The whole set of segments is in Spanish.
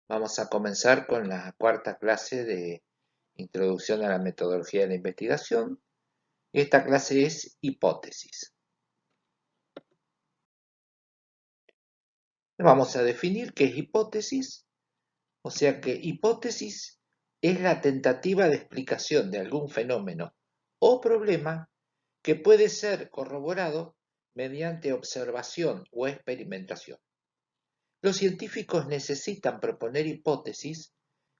Vamos a comenzar con la cuarta clase de Introducción a la Metodología de la Investigación. Esta clase es hipótesis. Vamos a definir qué es hipótesis, o sea que hipótesis es la tentativa de explicación de algún fenómeno o problema que puede ser corroborado mediante observación o experimentación. Los científicos necesitan proponer hipótesis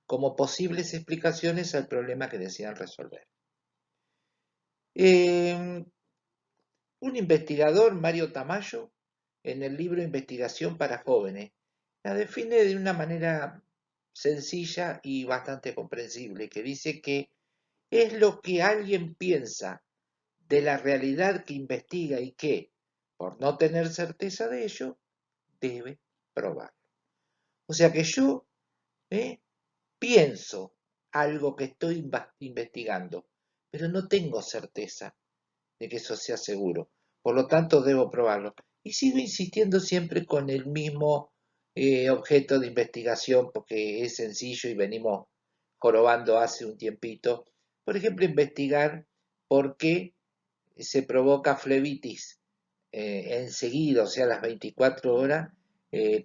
como posibles explicaciones al problema que desean resolver. Un investigador, Mario Tamayo, en el libro Investigación para jóvenes, la define de una manera sencilla y bastante comprensible, que dice que es lo que alguien piensa de la realidad que investiga y que, por no tener certeza de ello, debe probarlo. O sea que yo pienso algo que estoy investigando, pero no tengo certeza de que eso sea seguro. Por lo tanto, debo probarlo. Y sigo insistiendo siempre con el mismo objeto de investigación porque es sencillo y venimos jorobando hace un tiempito. Por ejemplo, investigar por qué se provoca flebitis enseguida, o sea, a las 24 horas,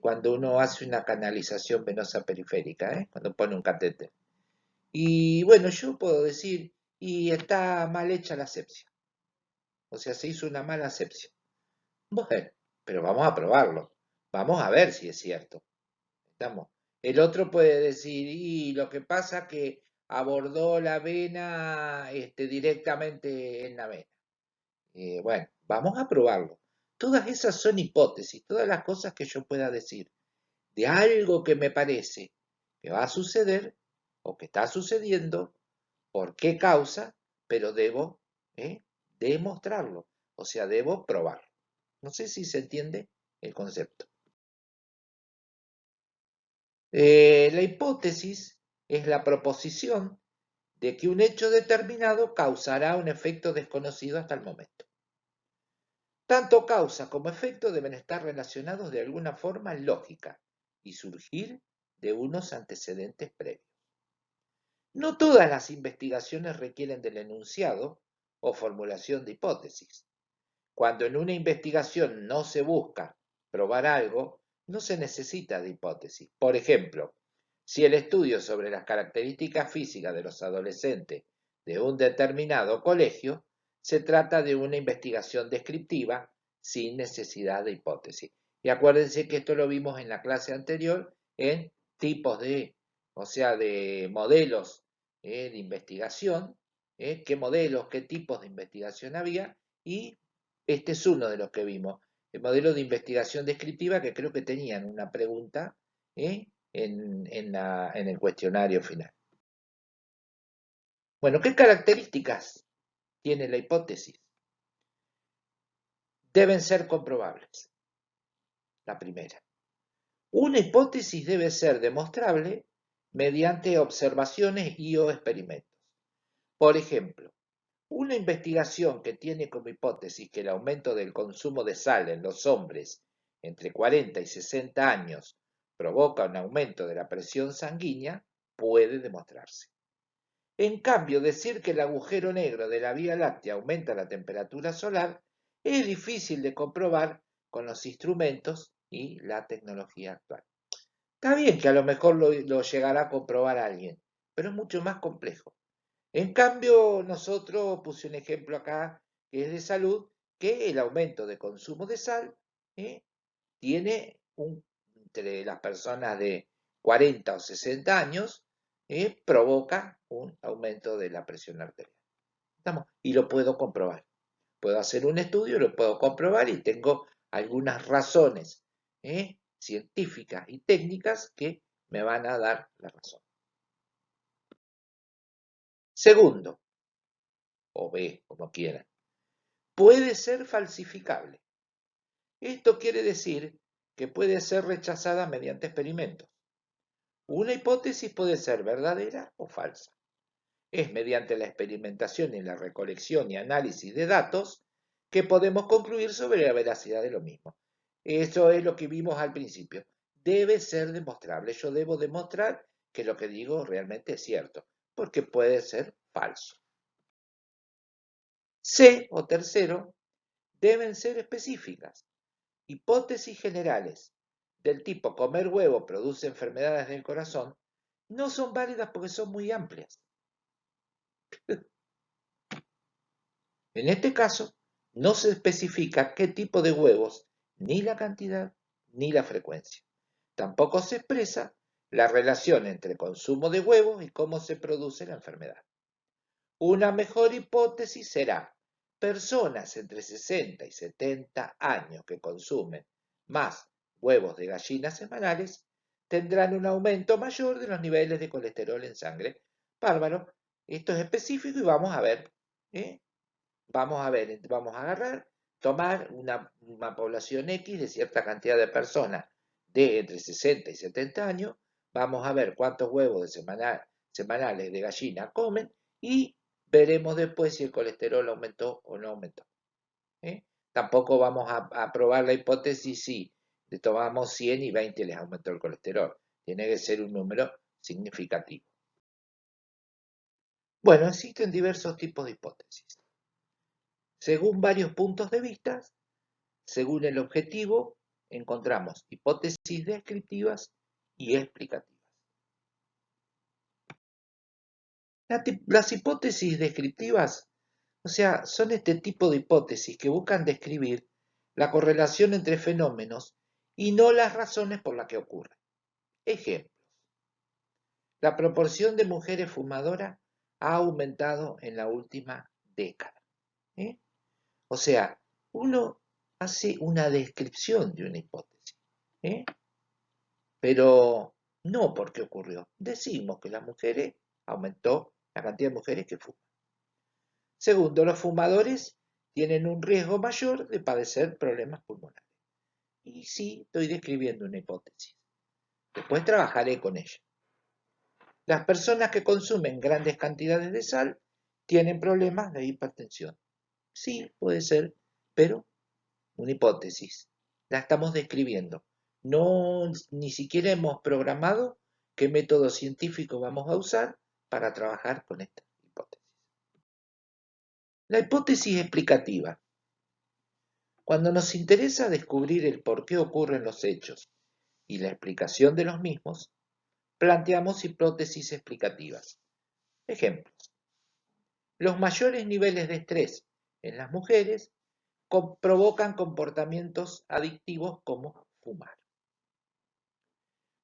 cuando uno hace una canalización venosa periférica, cuando pone un catéter. Y bueno, yo puedo decir, y está mal hecha la asepsia. O sea, se hizo una mala asepsia. Bueno, pero vamos a probarlo. Vamos a ver si es cierto. ¿Estamos? El otro puede decir, y lo que pasa que abordó la vena directamente en la vena. Bueno, vamos a probarlo. Todas esas son hipótesis, todas las cosas que yo pueda decir de algo que me parece que va a suceder o que está sucediendo, por qué causa, pero debo demostrarlo, o sea, debo probarlo. No sé si se entiende el concepto. La hipótesis es la proposición de que un hecho determinado causará un efecto desconocido hasta el momento. Tanto causa como efecto deben estar relacionados de alguna forma lógica y surgir de unos antecedentes previos. No todas las investigaciones requieren del enunciado o formulación de hipótesis. Cuando en una investigación no se busca probar algo, no se necesita de hipótesis. Por ejemplo, si el estudio sobre las características físicas de los adolescentes de un determinado colegio, se trata de una investigación descriptiva sin necesidad de hipótesis. Y acuérdense que esto lo vimos en la clase anterior en tipos de, o sea, de modelos de investigación, qué modelos, qué tipos de investigación había, y este es uno de los que vimos, el modelo de investigación descriptiva, que creo que tenían una pregunta en el cuestionario final. Bueno, ¿qué características tiene la hipótesis? Deben ser comprobables, la primera. Una hipótesis debe ser demostrable mediante observaciones y o experimentos. Por ejemplo, una investigación que tiene como hipótesis que el aumento del consumo de sal en los hombres entre 40 y 60 años provoca un aumento de la presión sanguínea puede demostrarse. En cambio, decir que el agujero negro de la Vía Láctea aumenta la temperatura solar es difícil de comprobar con los instrumentos y la tecnología actual. Está bien que a lo mejor lo llegará a comprobar alguien, pero es mucho más complejo. En cambio, nosotros puse un ejemplo acá que es de salud, que el aumento de consumo de sal tiene entre las personas de 40 o 60 años, provoca un aumento de la presión arterial. Y lo puedo comprobar. Puedo hacer un estudio, lo puedo comprobar y tengo algunas razones científicas y técnicas que me van a dar la razón. Segundo, o B, como quieran, puede ser falsificable. Esto quiere decir que puede ser rechazada mediante experimentos. Una hipótesis puede ser verdadera o falsa. Es mediante la experimentación y la recolección y análisis de datos que podemos concluir sobre la veracidad de lo mismo. Eso es lo que vimos al principio. debe ser demostrable. Yo debo demostrar que lo que digo realmente es cierto, porque puede ser falso. C, o tercero, deben ser específicas. Hipótesis generales del tipo comer huevo produce enfermedades del corazón no son válidas porque son muy amplias. En este caso, no se especifica qué tipo de huevos, ni la cantidad, ni la frecuencia. Tampoco se expresa la relación entre consumo de huevos y cómo se produce la enfermedad. Una mejor hipótesis será: personas entre 60 y 70 años que consumen más huevos de gallina semanales tendrán un aumento mayor de los niveles de colesterol en sangre. Bárbaro, esto es específico y vamos a ver. ¿eh? Vamos a agarrar, tomar una población X de cierta cantidad de personas de entre 60 y 70 años, vamos a ver cuántos huevos semanales de gallina comen y veremos después si el colesterol aumentó o no aumentó. Tampoco vamos a probar la hipótesis si le tomamos 100 y 20 les aumentó el colesterol. Tiene que ser un número significativo. Bueno, existen diversos tipos de hipótesis. Según varios puntos de vista, según el objetivo, encontramos hipótesis descriptivas y explicativas. Las hipótesis descriptivas, o sea, son este tipo de hipótesis que buscan describir la correlación entre fenómenos y no las razones por las que ocurren. Ejemplos. La proporción de mujeres fumadoras ha aumentado en la última década. O sea, uno hace una descripción de una hipótesis, pero no por qué ocurrió. Decimos que las mujeres aumentó la cantidad de mujeres que fuman. Segundo, los fumadores tienen un riesgo mayor de padecer problemas pulmonares. Y sí, estoy describiendo una hipótesis. Después trabajaré con ella. Las personas que consumen grandes cantidades de sal tienen problemas de hipertensión. Sí, puede ser, pero una hipótesis. La estamos describiendo. No, ni siquiera hemos programado qué método científico vamos a usar para trabajar con esta hipótesis. La hipótesis explicativa. Cuando nos interesa descubrir el por qué ocurren los hechos y la explicación de los mismos, planteamos hipótesis explicativas. Ejemplos. Los mayores niveles de estrés en las mujeres provocan comportamientos adictivos como fumar.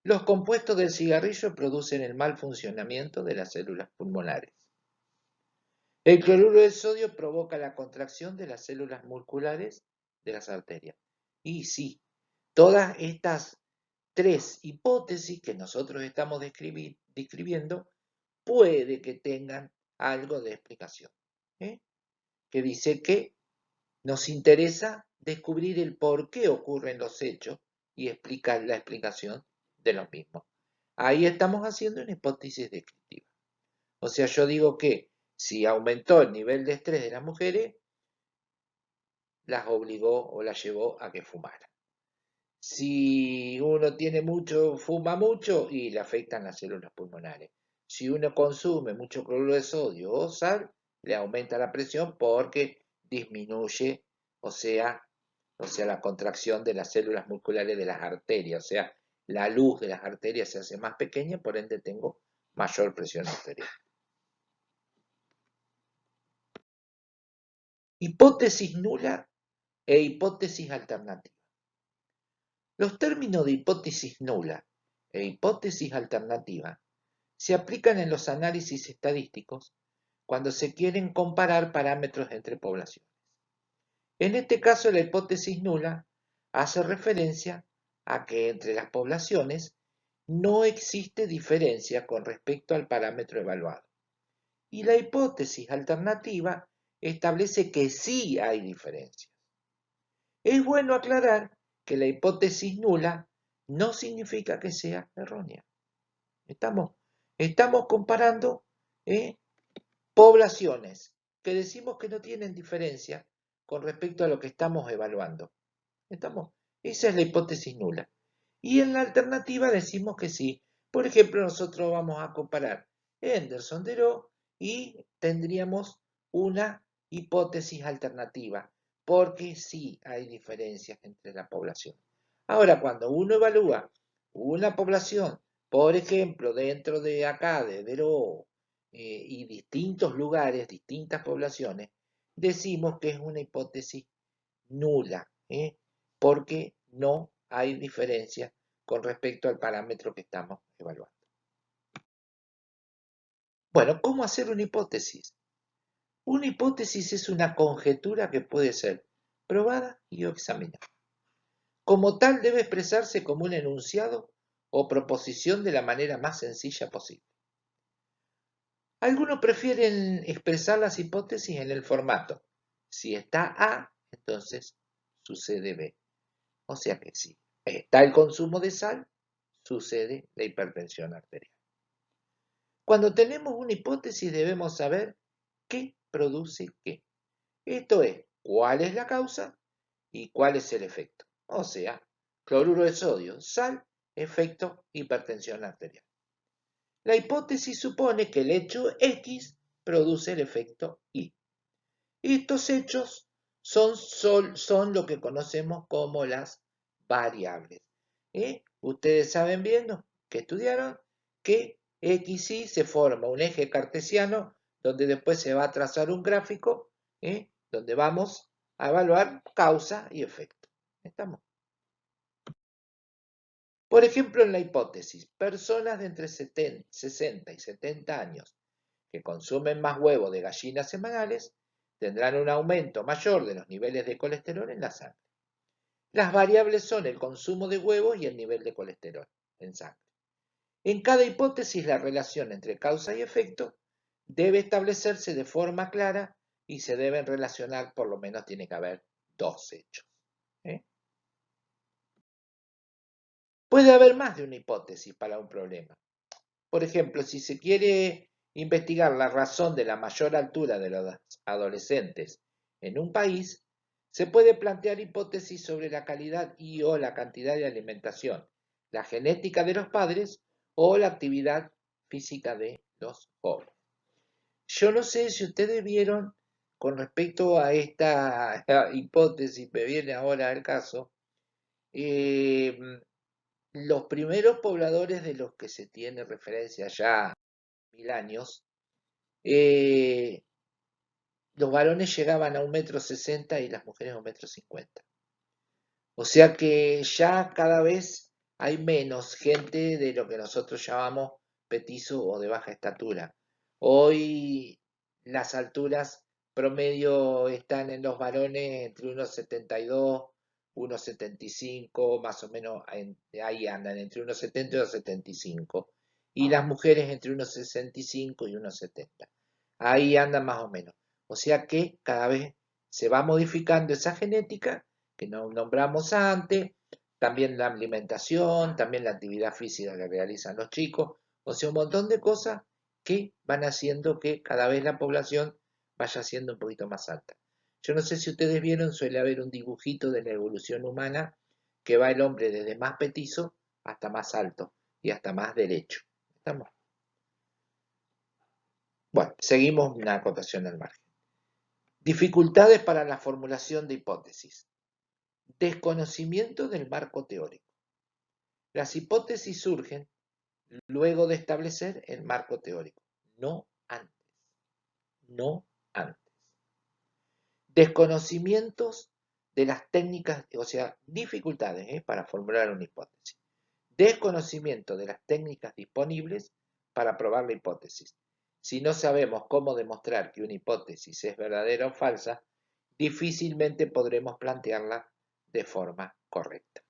Los compuestos del cigarrillo producen el mal funcionamiento de las células pulmonares. El cloruro de sodio provoca la contracción de las células musculares de las arterias. Y sí, todas estas tres hipótesis que nosotros estamos describiendo puede que tengan algo de explicación. Que dice que nos interesa descubrir el por qué ocurren los hechos y explicar la explicación de los mismos. Ahí estamos haciendo una hipótesis descriptiva. O sea, yo digo que si aumentó el nivel de estrés de las mujeres, las obligó o las llevó a que fumaran. Si uno tiene mucho, fuma mucho y le afectan las células pulmonares. Si uno consume mucho cloruro de sodio o sal, le aumenta la presión porque disminuye, o sea, la contracción de las células musculares de las arterias, o sea, la luz de las arterias se hace más pequeña, por ende tengo mayor presión arterial. Hipótesis nula e hipótesis alternativa. Los términos de hipótesis nula e hipótesis alternativa se aplican en los análisis estadísticos cuando se quieren comparar parámetros entre poblaciones. En este caso, la hipótesis nula hace referencia a que entre las poblaciones no existe diferencia con respecto al parámetro evaluado. Y la hipótesis alternativa establece que sí hay diferencias. Es bueno aclarar que la hipótesis nula no significa que sea errónea. Estamos comparando poblaciones que decimos que no tienen diferencia con respecto a lo que estamos evaluando. Esa es la hipótesis nula. Y en la alternativa decimos que sí. Por ejemplo, nosotros vamos a comparar Henderson-Deró y tendríamos una hipótesis alternativa, porque sí hay diferencias entre la población. Ahora, cuando uno evalúa una población, por ejemplo, dentro de acá, de Deró, y distintos lugares, distintas poblaciones, decimos que es una hipótesis nula, porque no hay diferencia con respecto al parámetro que estamos evaluando. Bueno, ¿cómo hacer una hipótesis? Una hipótesis es una conjetura que puede ser probada y examinada. Como tal, debe expresarse como un enunciado o proposición de la manera más sencilla posible. Algunos prefieren expresar las hipótesis en el formato: si está A, entonces sucede B. O sea que si está el consumo de sal, sucede la hipertensión arterial. Cuando tenemos una hipótesis debemos saber qué produce qué. Esto es, cuál es la causa y cuál es el efecto. O sea, cloruro de sodio, sal, efecto hipertensión arterial. La hipótesis supone que el hecho X produce el efecto Y. Estos hechos son lo que conocemos como las variables. Ustedes saben bien, ¿no?, que estudiaron que XY se forma un eje cartesiano donde después se va a trazar un gráfico, donde vamos a evaluar causa y efecto. ¿Estamos? Por ejemplo, en la hipótesis, personas de entre 60 y 70 años que consumen más huevos de gallinas semanales tendrán un aumento mayor de los niveles de colesterol en la sangre. Las variables son el consumo de huevos y el nivel de colesterol en sangre. En cada hipótesis, la relación entre causa y efecto debe establecerse de forma clara y se deben relacionar, por lo menos tiene que haber dos hechos. Puede haber más de una hipótesis para un problema. Por ejemplo, si se quiere investigar la razón de la mayor altura de los adolescentes en un país, se puede plantear hipótesis sobre la calidad y o la cantidad de alimentación, la genética de los padres o la actividad física de los jóvenes. Yo no sé si ustedes vieron con respecto a esta hipótesis, me viene ahora el caso, eh, los primeros pobladores de los que se tiene referencia ya 1000 años, eh, los varones llegaban a 1,60 m y las mujeres a 1,50 m. O sea que ya cada vez hay menos gente de lo que nosotros llamamos petizo o de baja estatura. Hoy las alturas promedio están en los varones entre 1,72 m, 1,75 m, más o menos ahí andan, entre 1,70 m y 1,75 m. Y las mujeres entre 1,65 m y 1,70 m. Ahí andan más o menos. O sea que cada vez se va modificando esa genética que nombramos antes, también la alimentación, también la actividad física que realizan los chicos, o sea, un montón de cosas que van haciendo que cada vez la población vaya siendo un poquito más alta. Yo no sé si ustedes vieron, suele haber un dibujito de la evolución humana que va el hombre desde más petizo hasta más alto y hasta más derecho. ¿Estamos? Bueno, seguimos una acotación al margen. Dificultades para la formulación de hipótesis. Desconocimiento del marco teórico. Las hipótesis surgen luego de establecer el marco teórico, no antes. No antes. Desconocimientos de las técnicas, o sea, dificultades para formular una hipótesis. Desconocimiento de las técnicas disponibles para probar la hipótesis. Si no sabemos cómo demostrar que una hipótesis es verdadera o falsa, difícilmente podremos plantearla de forma correcta.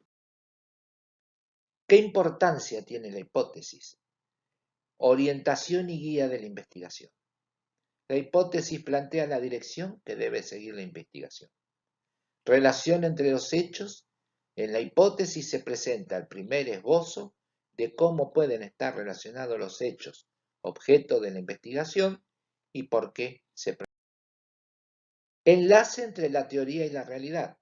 ¿Qué importancia tiene la hipótesis? Orientación y guía de la investigación. La hipótesis plantea la dirección que debe seguir la investigación. Relación entre los hechos. En la hipótesis se presenta el primer esbozo de cómo pueden estar relacionados los hechos, objeto de la investigación, y por qué se presentan. Enlace entre la teoría y la realidad.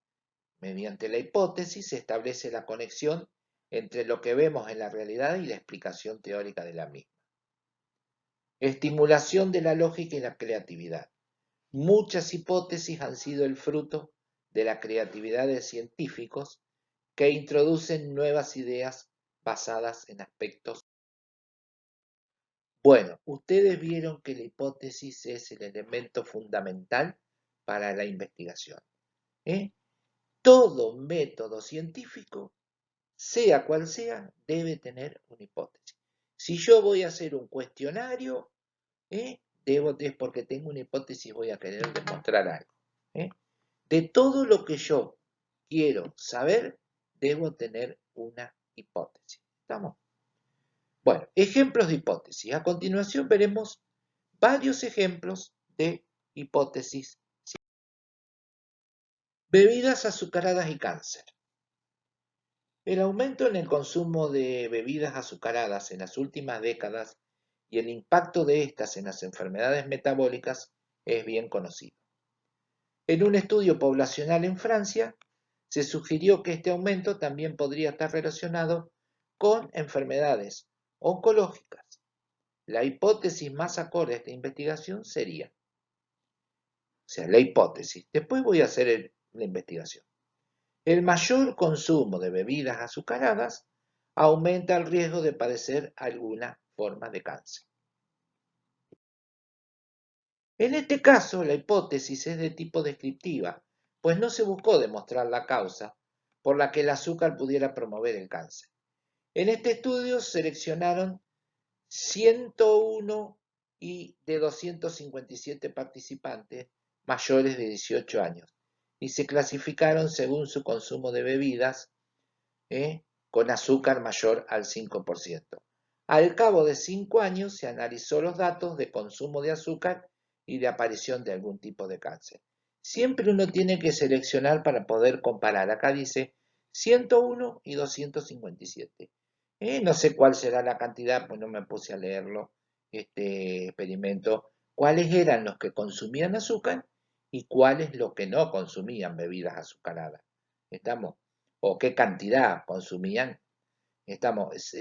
Mediante la hipótesis se establece la conexión entre lo que vemos en la realidad y la explicación teórica de la misma. Estimulación de la lógica y la creatividad. Muchas hipótesis han sido el fruto de la creatividad de científicos que introducen nuevas ideas basadas en aspectos. Bueno, ustedes vieron que la hipótesis es el elemento fundamental para la investigación. Todo método científico, sea cual sea, debe tener una hipótesis. Si yo voy a hacer un cuestionario, es porque tengo una hipótesis, voy a querer demostrar algo. De todo lo que yo quiero saber, debo tener una hipótesis. ¿Estamos? Bueno, ejemplos de hipótesis. A continuación veremos varios ejemplos de hipótesis. Bebidas azucaradas y cáncer. El aumento en el consumo de bebidas azucaradas en las últimas décadas y el impacto de estas en las enfermedades metabólicas es bien conocido. En un estudio poblacional en Francia, se sugirió que este aumento también podría estar relacionado con enfermedades oncológicas. La hipótesis más acorde a esta investigación sería, la hipótesis, después voy a hacer la investigación. El mayor consumo de bebidas azucaradas aumenta el riesgo de padecer alguna forma de cáncer. En este caso, la hipótesis es de tipo descriptiva, pues no se buscó demostrar la causa por la que el azúcar pudiera promover el cáncer. En este estudio seleccionaron 101 de 257 participantes mayores de 18 años y se clasificaron según su consumo de bebidas con azúcar mayor al 5%. Al cabo de 5 años se analizó los datos de consumo de azúcar y de aparición de algún tipo de cáncer. Siempre uno tiene que seleccionar para poder comparar. Acá dice 101 y 257. No sé cuál será la cantidad, pues no me puse a leerlo, este experimento, cuáles eran los que consumían azúcar y cuáles los que no consumían bebidas azucaradas. ¿Estamos? O qué cantidad consumían.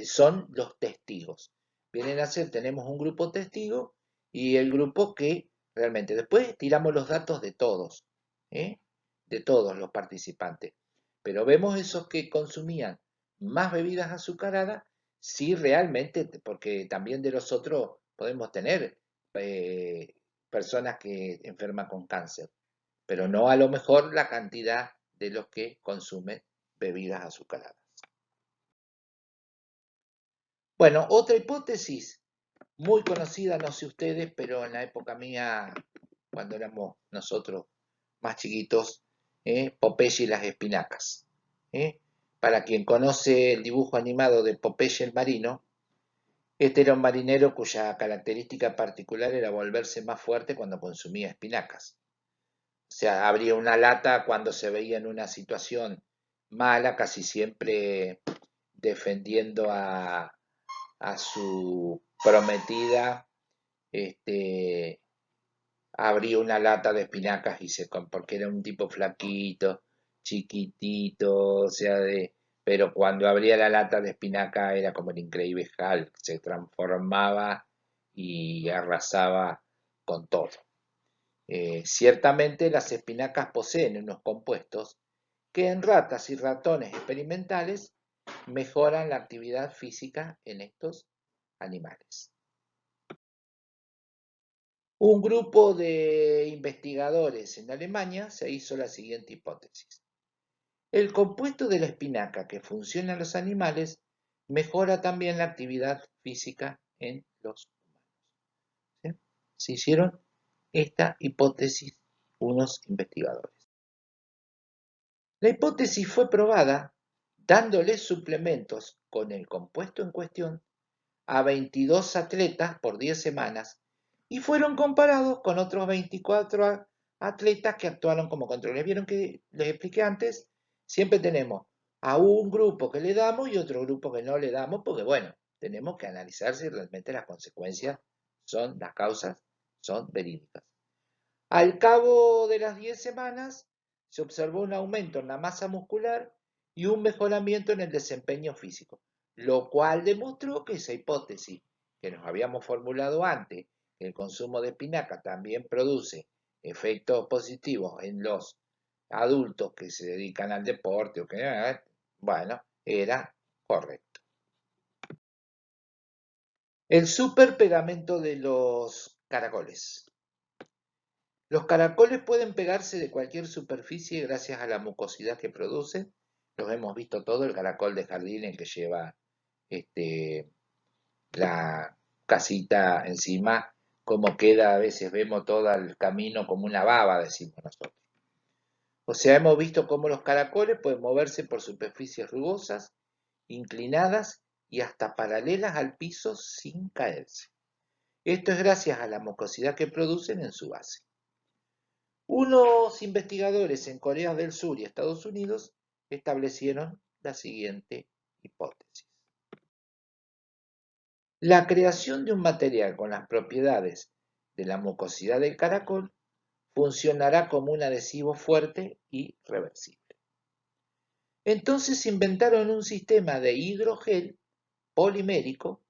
Son los testigos. Vienen a ser, tenemos un grupo testigo y el grupo que realmente, después tiramos los datos de todos los participantes. Pero vemos esos que consumían más bebidas azucaradas, sí realmente, porque también de los otros podemos tener personas que enferman con cáncer, pero no a lo mejor la cantidad de los que consumen bebidas azucaradas. Bueno, otra hipótesis muy conocida, no sé ustedes, pero en la época mía, cuando éramos nosotros más chiquitos, Popeye y las espinacas. Para quien conoce el dibujo animado de Popeye el marino, este era un marinero cuya característica particular era volverse más fuerte cuando consumía espinacas. O sea, abría una lata cuando se veía en una situación mala, casi siempre defendiendo a su prometida, abría una lata de espinacas porque era un tipo flaquito, chiquitito, o sea, pero cuando abría la lata de espinaca era como el increíble Hulk, se transformaba y arrasaba con todo. Ciertamente las espinacas poseen unos compuestos que en ratas y ratones experimentales mejoran la actividad física en estos animales. Un grupo de investigadores en Alemania se hizo la siguiente hipótesis. El compuesto de la espinaca que funciona en los animales mejora también la actividad física en los humanos. Se hicieron esta hipótesis unos investigadores. La hipótesis fue probada dándole suplementos con el compuesto en cuestión a 22 atletas por 10 semanas y fueron comparados con otros 24 atletas que actuaron como controles. ¿Vieron que les expliqué antes? Siempre tenemos a un grupo que le damos y otro grupo que no le damos, porque bueno, tenemos que analizar si realmente las consecuencias las causas son verídicas. Al cabo de las 10 semanas se observó un aumento en la masa muscular y un mejoramiento en el desempeño físico, lo cual demostró que esa hipótesis que nos habíamos formulado antes, que el consumo de espinaca también produce efectos positivos en los adultos que se dedican al deporte, bueno, era correcto. El superpegamento de los caracoles. Los caracoles pueden pegarse de cualquier superficie gracias a la mucosidad que producen. Los hemos visto todo, el caracol de jardín en que lleva la casita encima, como queda, a veces vemos todo el camino como una baba, decimos nosotros. O sea, hemos visto cómo los caracoles pueden moverse por superficies rugosas, inclinadas y hasta paralelas al piso sin caerse. Esto es gracias a la mucosidad que producen en su base. Unos investigadores en Corea del Sur y Estados Unidos establecieron la siguiente hipótesis. La creación de un material con las propiedades de la mucosidad del caracol funcionará como un adhesivo fuerte y reversible. Entonces inventaron un sistema de hidrogel polimérico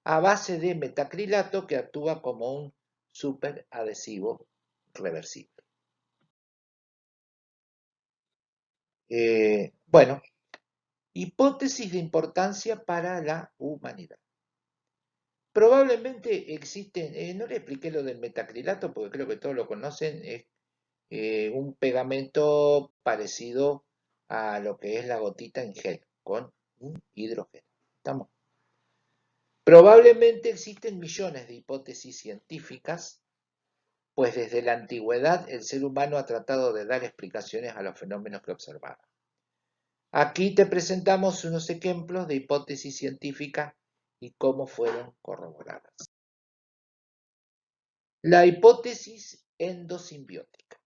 a base de metacrilato que actúa como un superadhesivo reversible. Bueno, hipótesis de importancia para la humanidad. Probablemente existen, no le expliqué lo del metacrilato porque creo que todos lo conocen, es un pegamento parecido a lo que es la gotita en gel, con un hidrogel. ¿Estamos? Probablemente existen millones de hipótesis científicas, pues desde la antigüedad el ser humano ha tratado de dar explicaciones a los fenómenos que observaba. Aquí te presentamos unos ejemplos de hipótesis científicas y cómo fueron corroboradas. La hipótesis endosimbiótica.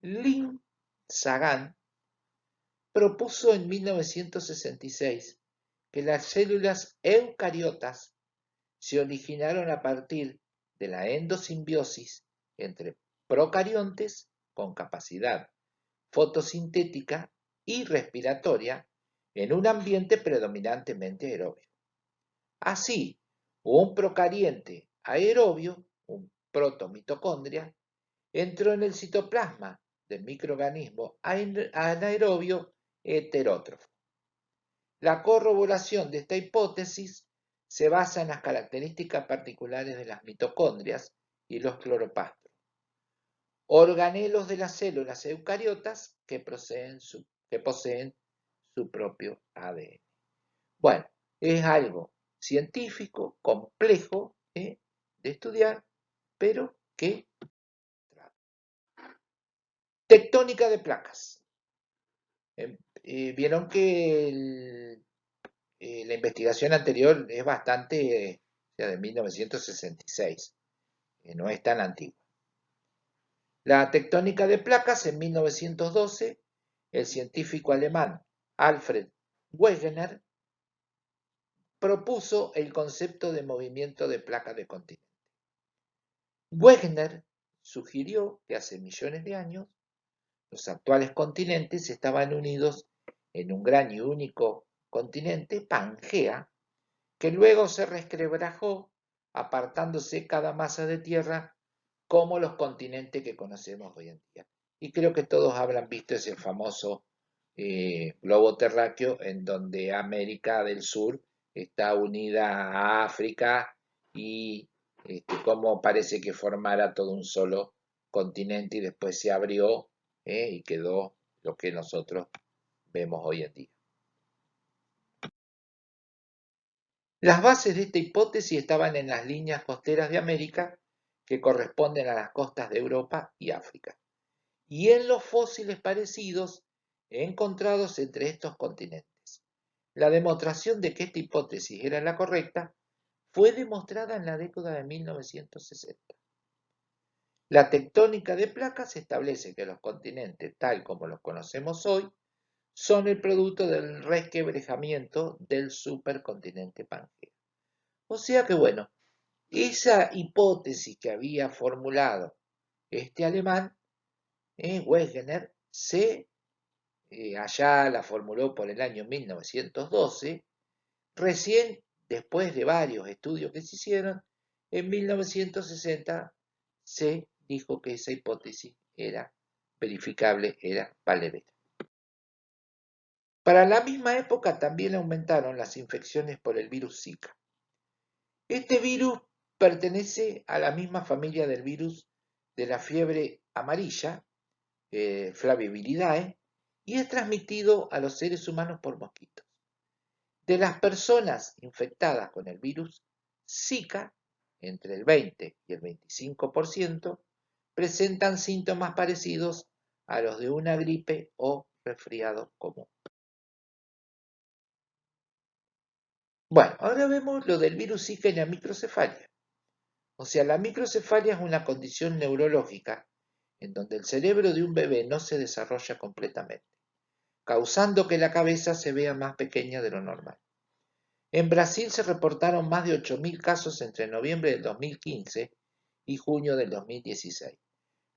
Lin Sagan propuso en 1966 que las células eucariotas se originaron a partir de la endosimbiosis entre procariontes con capacidad fotosintética y respiratoria en un ambiente predominantemente aerobio. Así, un procariente aerobio, un protomitocondria, entró en el citoplasma del microorganismo anaerobio heterótrofo. La corroboración de esta hipótesis se basa en las características particulares de las mitocondrias y los cloroplastos, organelos de las células eucariotas que poseen su propio ADN. Bueno, es algo científico, complejo de estudiar, pero que... Tectónica de placas. Vieron que la investigación anterior es bastante, de 1966, no es tan antigua. La tectónica de placas en 1912, el científico alemán Alfred Wegener propuso el concepto de movimiento de placa de continente. Wegener sugirió que hace millones de años los actuales continentes estaban unidos en un gran y único continente, Pangea, que luego se resquebrajó, apartándose cada masa de tierra como los continentes que conocemos hoy en día. Y creo que todos habrán visto ese famoso globo terráqueo en donde América del Sur está unida a África y cómo parece que formara todo un solo continente y después se abrió y quedó lo que nosotros vemos hoy en día. Las bases de esta hipótesis estaban en las líneas costeras de América, que corresponden a las costas de Europa y África, y en los fósiles parecidos encontrados entre estos continentes. La demostración de que esta hipótesis era la correcta fue demostrada en la década de 1960. La tectónica de placas establece que los continentes, tal como los conocemos hoy, son el producto del resquebrajamiento del supercontinente Pangea. O sea que, bueno, esa hipótesis que había formulado este alemán, Wegener, se allá la formuló por el año 1912, recién después de varios estudios que se hicieron, en 1960 se dijo que esa hipótesis era verificable, era valedera. Para la misma época también aumentaron las infecciones por el virus Zika. Este virus pertenece a la misma familia del virus de la fiebre amarilla, Flaviviridae, y es transmitido a los seres humanos por mosquitos. De las personas infectadas con el virus Zika, entre el 20 y el 25% presentan síntomas parecidos a los de una gripe o resfriado común. Bueno, ahora vemos lo del virus Zika y la microcefalia. O sea, la microcefalia es una condición neurológica en donde el cerebro de un bebé no se desarrolla completamente, causando que la cabeza se vea más pequeña de lo normal. En Brasil se reportaron más de 8.000 casos entre noviembre del 2015 y junio del 2016,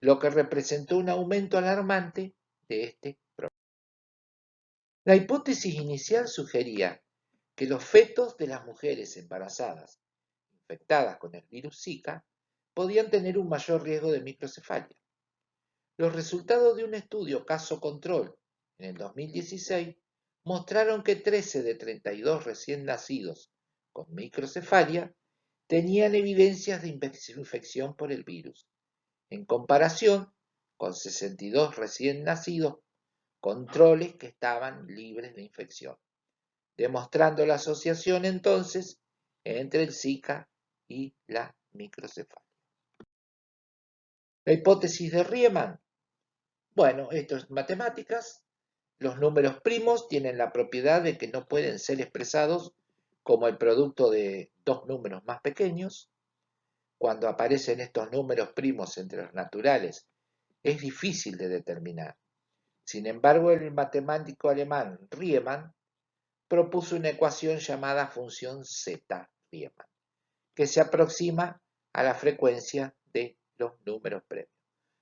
lo que representó un aumento alarmante de este problema. La hipótesis inicial sugería que los fetos de las mujeres embarazadas infectadas con el virus Zika podían tener un mayor riesgo de microcefalia. Los resultados de un estudio caso control en el 2016 mostraron que 13 de 32 recién nacidos con microcefalia tenían evidencias de infección por el virus, en comparación con 62 recién nacidos controles que estaban libres de infección, demostrando la asociación entonces entre el Zika y la microcefalia. La hipótesis de Riemann. Bueno, esto es matemáticas. Los números primos tienen la propiedad de que no pueden ser expresados como el producto de dos números más pequeños. Cuando aparecen estos números primos entre los naturales, es difícil de determinar. Sin embargo, el matemático alemán Riemann propuso una ecuación llamada función z-Riemann, que se aproxima a la frecuencia de los números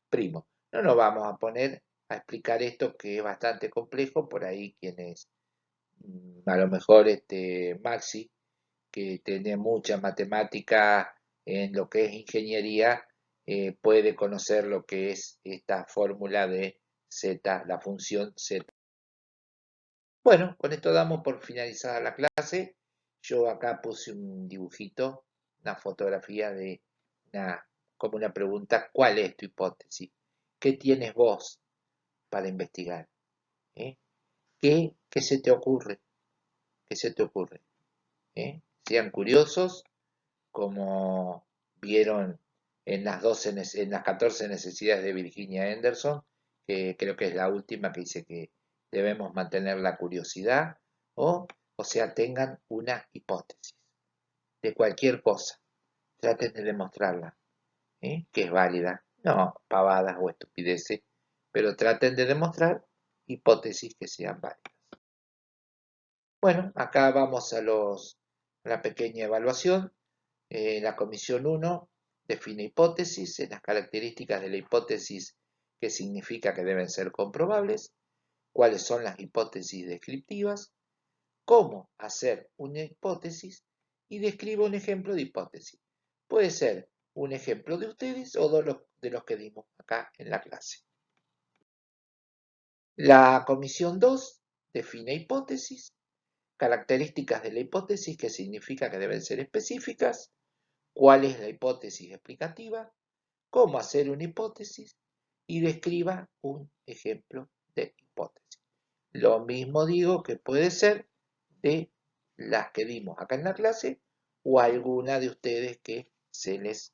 primos. No nos vamos a poner a explicar esto, que es bastante complejo. Por ahí quienes, a lo mejor Maxi, que tiene mucha matemática en lo que es ingeniería, puede conocer lo que es esta fórmula de z, la función z. Bueno, con esto damos por finalizada la clase. Yo acá puse un dibujito, una fotografía de como una pregunta: ¿cuál es tu hipótesis? ¿Qué tienes vos para investigar? ¿Eh? ¿Qué se te ocurre? ¿Qué se te ocurre? Sean curiosos, como vieron en en las 14 necesidades de Virginia Anderson, que creo que es la última, que dice que debemos mantener la curiosidad, o sea, tengan una hipótesis de cualquier cosa, traten de demostrarla, que es válida, no pavadas o estupideces, pero traten de demostrar hipótesis que sean válidas. Bueno, acá vamos a la pequeña evaluación. La comisión 1 define hipótesis, en las características de la hipótesis, qué significa que deben ser comprobables, cuáles son las hipótesis descriptivas, cómo hacer una hipótesis y describe un ejemplo de hipótesis. Puede ser un ejemplo de ustedes o de los que dimos acá en la clase. La comisión 2 define hipótesis, características de la hipótesis, que significa que deben ser específicas, cuál es la hipótesis explicativa, cómo hacer una hipótesis y describa un ejemplo de hipótesis. Lo mismo digo que puede ser de las que dimos acá en la clase o alguna de ustedes que se les